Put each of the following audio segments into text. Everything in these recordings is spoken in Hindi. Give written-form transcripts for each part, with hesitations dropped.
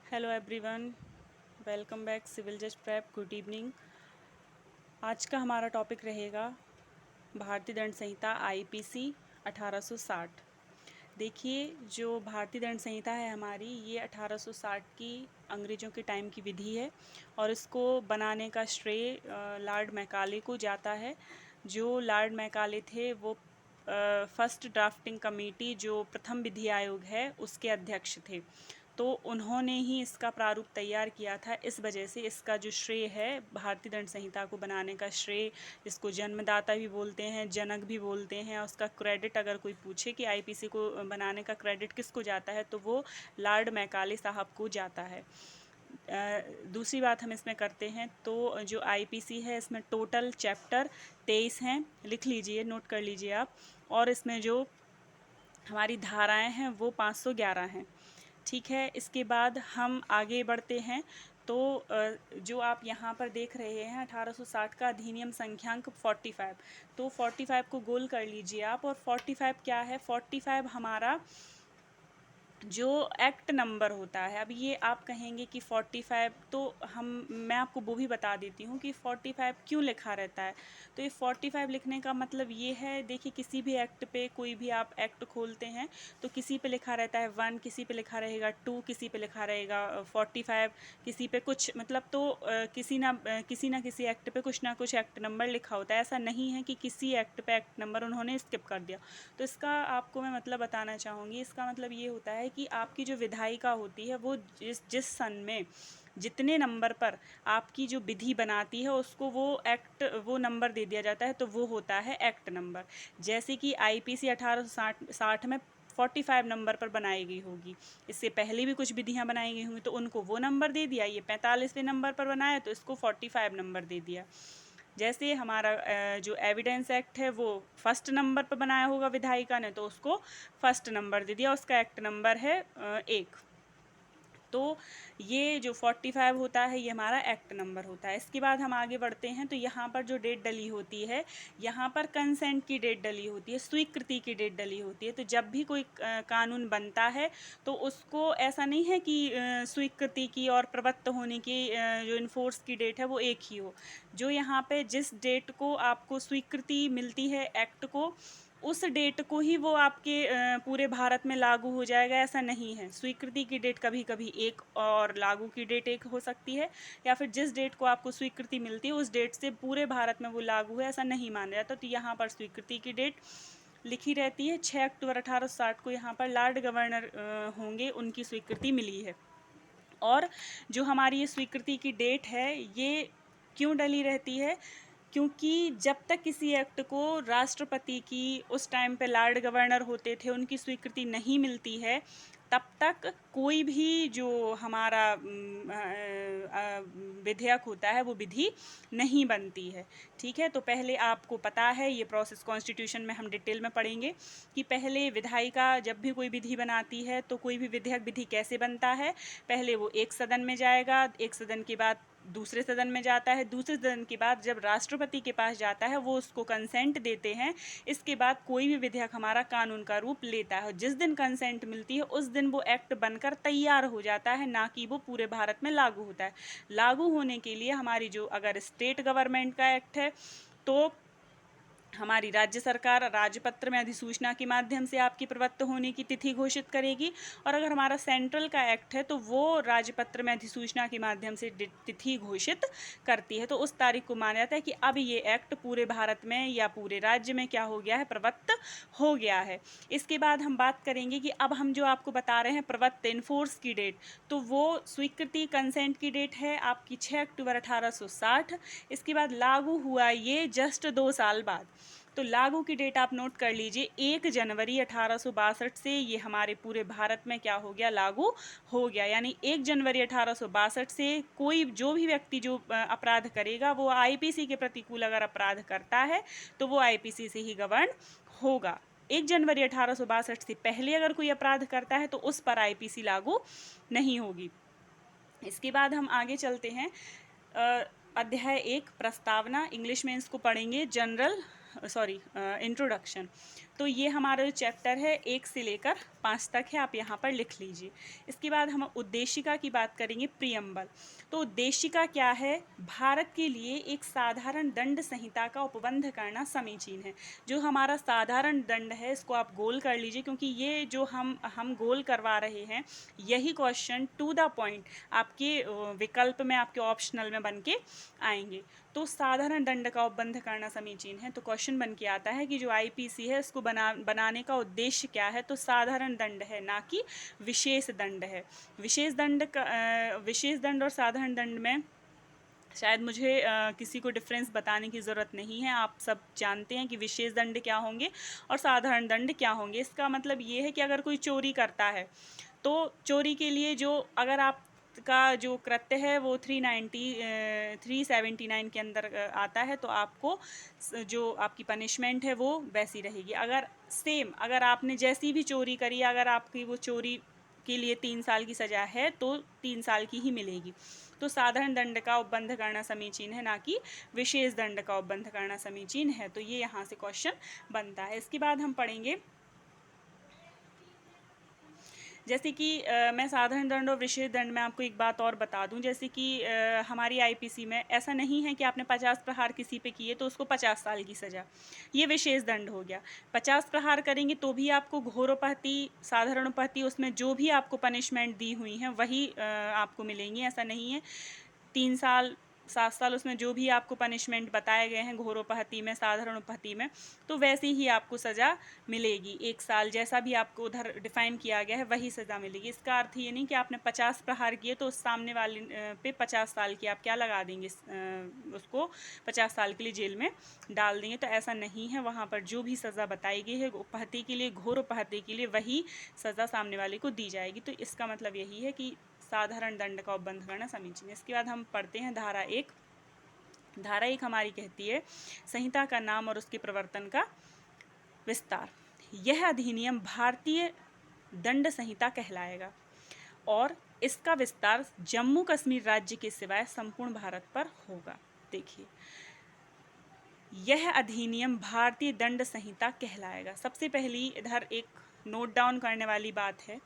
Hello everyone, welcome back civil जज प्रेप। Good evening. आज का हमारा टॉपिक रहेगा भारतीय दंड संहिता आईपीसी 1860। देखिए, जो भारतीय दंड संहिता है हमारी, ये 1860 की अंग्रेज़ों के टाइम की विधि है और इसको बनाने का श्रेय लॉर्ड मैकाले को जाता है। जो लॉर्ड मैकाले थे वो फर्स्ट ड्राफ्टिंग कमेटी, जो प्रथम विधि आयोग है, उसके अध्यक्ष थे। तो उन्होंने ही इसका प्रारूप तैयार किया था। इस वजह से इसका जो श्रेय है, भारतीय दंड संहिता को बनाने का श्रेय, इसको जन्मदाता भी बोलते हैं, जनक भी बोलते हैं। और उसका क्रेडिट अगर कोई पूछे कि आईपीसी को बनाने का क्रेडिट किसको जाता है, तो वो लॉर्ड मैकाले साहब को जाता है। दूसरी बात हम इसमें करते हैं, तो जो आईपीसी है इसमें टोटल चैप्टर 23 हैं। लिख लीजिए, नोट कर लीजिए आप। और इसमें जो हमारी धाराएं हैं वो 511 हैं। ठीक है, इसके बाद हम आगे बढ़ते हैं। तो जो आप यहाँ पर देख रहे हैं 1860 का अधिनियम संख्यांक 45, तो 45 को गोल कर लीजिए आप। और 45 क्या है? 45 हमारा जो एक्ट नंबर होता है। अब ये आप कहेंगे कि 45, तो मैं आपको वो भी बता देती हूँ कि 45 क्यों लिखा रहता है। तो ये 45 लिखने का मतलब ये है, देखिए किसी भी एक्ट पे, कोई भी आप एक्ट खोलते हैं तो किसी पे लिखा रहता है 1, किसी पे लिखा रहेगा 2, किसी पे लिखा रहेगा 45, किसी पे कुछ, मतलब तो किसी ना किसी एक्ट पे कुछ ना कुछ एक्ट नंबर लिखा होता है। ऐसा नहीं है कि किसी एक्ट पे एक्ट नंबर उन्होंने स्किप कर दिया। तो इसका आपको मैं मतलब बताना चाहूँगी। इसका मतलब ये होता है कि आपकी जो विधायिका होती है वो जिस सन में जितने नंबर पर आपकी जो विधि बनाती है उसको वो नंबर दे दिया जाता है, तो वो होता है एक्ट नंबर। जैसे कि आईपीसी 1860 में 45 नंबर पर बनाई गई होगी। इससे पहले भी कुछ विधियां बनाई गई होंगी तो उनको वो नंबर दे दिया। ये 45वें नंबर पर बनाया तो इसको 45 नंबर दे दिया। जैसे हमारा जो एविडेंस एक्ट है वो फर्स्ट नंबर पर बनाया होगा विधायिका ने, तो उसको फर्स्ट नंबर दे दिया। उसका एक्ट नंबर है 1। तो ये जो 45 होता है ये हमारा एक्ट नंबर होता है। इसके बाद हम आगे बढ़ते हैं, तो यहाँ पर जो डेट डली होती है, यहाँ पर कंसेंट की डेट डली होती है, स्वीकृति की डेट डली होती है। तो जब भी कोई कानून बनता है तो उसको ऐसा नहीं है कि स्वीकृति की और प्रवृत्त होने की जो इन्फोर्स की डेट है वो एक ही हो। जो यहाँ पे जिस डेट को आपको स्वीकृति मिलती है एक्ट को, उस डेट को ही वो आपके पूरे भारत में लागू हो जाएगा, ऐसा नहीं है। स्वीकृति की डेट कभी कभी एक और लागू की डेट एक हो सकती है, या फिर जिस डेट को आपको स्वीकृति मिलती है उस डेट से पूरे भारत में वो लागू है, ऐसा नहीं माना जाता। तो यहाँ पर स्वीकृति की डेट लिखी रहती है। 6 अक्टूबर 1860 को यहाँ पर लॉर्ड गवर्नर होंगे, उनकी स्वीकृति मिली है। और जो हमारी ये स्वीकृति की डेट है ये क्यों डली रहती है? क्योंकि जब तक किसी एक्ट को राष्ट्रपति की, उस टाइम पे लॉर्ड गवर्नर होते थे, उनकी स्वीकृति नहीं मिलती है, तब तक कोई भी जो हमारा विधेयक होता है वो विधि नहीं बनती है। ठीक है, तो पहले आपको पता है, ये प्रोसेस कॉन्स्टिट्यूशन में हम डिटेल में पढ़ेंगे कि पहले विधायिका जब भी कोई विधि बनाती है तो कोई भी विधेयक विधि कैसे बनता है। पहले वो एक सदन में जाएगा, एक सदन के बाद दूसरे सदन में जाता है, दूसरे सदन के बाद जब राष्ट्रपति के पास जाता है वो उसको कंसेंट देते हैं। इसके बाद कोई भी विधेयक हमारा कानून का रूप लेता है। जिस दिन कंसेंट मिलती है उस दिन वो एक्ट बनकर तैयार हो जाता है, ना कि वो पूरे भारत में लागू होता है। लागू होने के लिए हमारी जो अगर स्टेट गवर्नमेंट का एक्ट है तो हमारी राज्य सरकार राजपत्र में अधिसूचना के माध्यम से आपकी प्रवृत्त होने की तिथि घोषित करेगी। और अगर हमारा सेंट्रल का एक्ट है तो वो राजपत्र में अधिसूचना के माध्यम से तिथि घोषित करती है। तो उस तारीख को माना जाता है कि अब ये एक्ट पूरे भारत में या पूरे राज्य में क्या हो गया है, प्रवृत्त हो गया है। इसके बाद हम बात करेंगे कि अब हम जो आपको बता रहे हैं प्रवृत्त, इन्फोर्स की डेट, तो वो स्वीकृति कंसेंट की डेट है आपकी 6 अक्टूबर 1860। इसके बाद लागू हुआ ये जस्ट 2 साल बाद। तो लागू की डेट आप नोट कर लीजिए, 1 जनवरी 1862 से ये हमारे पूरे भारत में क्या हो गया, लागू हो गया। यानी 1 जनवरी 1862 से कोई जो भी व्यक्ति जो अपराध करेगा वो आईपीसी के प्रतिकूल अगर अपराध करता है तो वो आईपीसी से ही गवर्न होगा। 1 जनवरी 1862 से पहले अगर कोई अपराध करता है तो उस पर आईपीसी लागू नहीं होगी। इसके बाद हम आगे चलते हैं। अध्याय 1 प्रस्तावना, इंग्लिश में इसको पढ़ेंगे जनरल इंट्रोडक्शन। तो ये हमारा जो चैप्टर है 1 से लेकर 5 तक है, आप यहाँ पर लिख लीजिए। इसके बाद हम उद्देशिका की बात करेंगे, प्रियम्बल। तो उद्देशिका क्या है? भारत के लिए एक साधारण दंड संहिता का उपबंध करना समीचीन है। जो हमारा साधारण दंड है इसको आप गोल कर लीजिए, क्योंकि ये जो हम गोल करवा रहे हैं यही क्वेश्चन टू द पॉइंट आपके विकल्प में, आपके ऑप्शनल में बन के आएंगे। तो साधारण दंड का उपबंध करना समीचीन है, तो क्वेश्चन बन के आता है कि जो आईपीसी है इसको बनाने का उद्देश्य क्या है? तो साधारण दंड है, ना कि विशेष दंड है। विशेष दंड और साधारण दंड में शायद मुझे किसी को डिफरेंस बताने की ज़रूरत नहीं है। आप सब जानते हैं कि विशेष दंड क्या होंगे और साधारण दंड क्या होंगे। इसका मतलब ये है कि अगर कोई चोरी करता है तो चोरी के लिए जो, अगर आप का जो कृत्य है वो 379 के अंदर आता है, तो आपको जो आपकी पनिशमेंट है वो वैसी रहेगी। अगर आपने जैसी भी चोरी करी, अगर आपकी वो चोरी के लिए 3 साल की सज़ा है तो 3 साल की ही मिलेगी। तो साधारण दंड का उपबंध करना समीचीन है, ना कि विशेष दंड का उपबंध करना समीचीन है। तो ये यहाँ से क्वेश्चन बनता है। इसके बाद हम पढ़ेंगे, जैसे कि मैं साधारण दंड और विशेष दंड में आपको एक बात और बता दूं, जैसे कि हमारी आईपीसी में ऐसा नहीं है कि आपने 50 प्रहार किसी पे किए तो उसको 50 साल की सज़ा, ये विशेष दंड हो गया। 50 प्रहार करेंगे तो भी आपको घोरोपहति, साधारणोपहति, उसमें जो भी आपको पनिशमेंट दी हुई हैं वही आपको मिलेंगी। ऐसा नहीं है 3 साल 7 साल उसमें जो भी आपको पनिशमेंट बताए गए हैं घोरोपहति में, साधारणोपहति में, तो वैसी ही आपको सज़ा मिलेगी। 1 साल जैसा भी आपको उधर डिफाइन किया गया है वही सज़ा मिलेगी। इसका अर्थ ये नहीं कि आपने 50 प्रहार किए तो उस सामने वाले पे 50 साल की आप क्या लगा देंगे, उसको 50 साल के लिए जेल में डाल देंगे। तो ऐसा नहीं है, वहाँ पर जो भी सज़ा बताई गई है उपहति के लिए, घोरोपहति के लिए, वही सज़ा सामने वाले को दी जाएगी। तो इसका मतलब यही है कि साधारण दंड का उपबंध करना समीचीन है। इसके बाद हम पढ़ते हैं धारा 1। धारा 1 हमारी कहती है संहिता का नाम और उसके प्रवर्तन का विस्तार। यह अधिनियम भारतीय दंड संहिता कहलाएगा और इसका विस्तार जम्मू कश्मीर राज्य के सिवाय संपूर्ण भारत पर होगा। देखिए, यह अधिनियम भारतीय दंड संहिता कहलाएगा। सबसे पहली इधर एक नोट डाउन करने वाली बात है,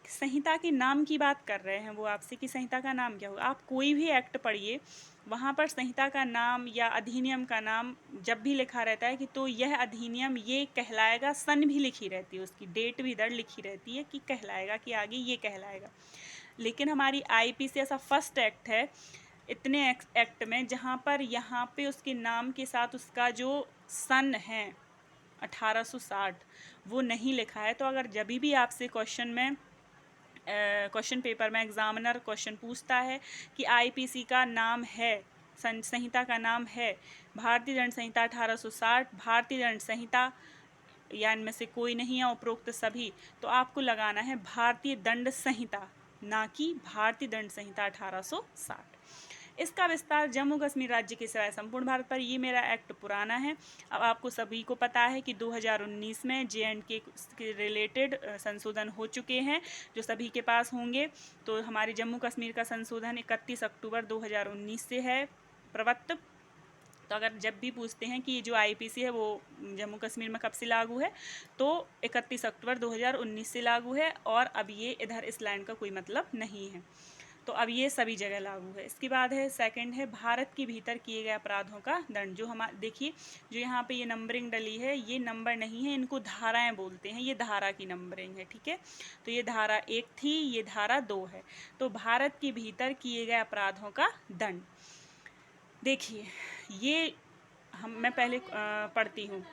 संहिता के नाम की बात कर रहे हैं वो आपसे कि संहिता का नाम क्या होगा। आप कोई भी एक्ट पढ़िए, वहाँ पर संहिता का नाम या अधिनियम का नाम जब भी लिखा रहता है कि तो यह अधिनियम ये कहलाएगा, सन भी लिखी रहती है, उसकी डेट भी इधर लिखी रहती है कि कहलाएगा, कि आगे ये कहलाएगा। लेकिन हमारी आईपीसी ऐसा फर्स्ट एक्ट है इतने एक्ट में जहाँ पर यहाँ पे उसके नाम के साथ उसका जो सन है 1860 वो नहीं लिखा है। तो अगर जब भी आपसे क्वेश्चन पेपर में एग्जामिनर क्वेश्चन पूछता है कि आईपीसी का नाम है, संहिता का नाम है भारतीय दंड संहिता 1860, भारतीय दंड संहिता या इनमें से कोई नहीं है उपरोक्त सभी, तो आपको लगाना है भारतीय दंड संहिता, ना कि भारतीय दंड संहिता 1860। इसका विस्तार जम्मू कश्मीर राज्य के सिवाय संपूर्ण भारत पर, ये मेरा एक्ट पुराना है। अब आपको सभी को पता है कि 2019 में JNK के रिलेटेड संशोधन हो चुके हैं जो सभी के पास होंगे। तो हमारे जम्मू कश्मीर का संशोधन 31 अक्टूबर 2019 से है प्रवृत्त। तो अगर जब भी पूछते हैं कि जो आईपीसी है वो जम्मू कश्मीर में कब से लागू है, तो 31 अक्टूबर 2019 से लागू है, और अब ये इधर इस लाइन का कोई मतलब नहीं है, तो अब ये सभी जगह लागू है। इसके बाद है सेकंड है भारत के भीतर किए गए अपराधों का दंड। जो हम देखिए, जो यहाँ पे ये नंबरिंग डली है, ये नंबर नहीं है, इनको धाराएं बोलते हैं, ये धारा की नंबरिंग है, ठीक है। तो ये धारा 1 थी, ये धारा 2 है। तो भारत के भीतर किए गए अपराधों का दंड, देखिए ये मैं पहले पढ़ती हूँ।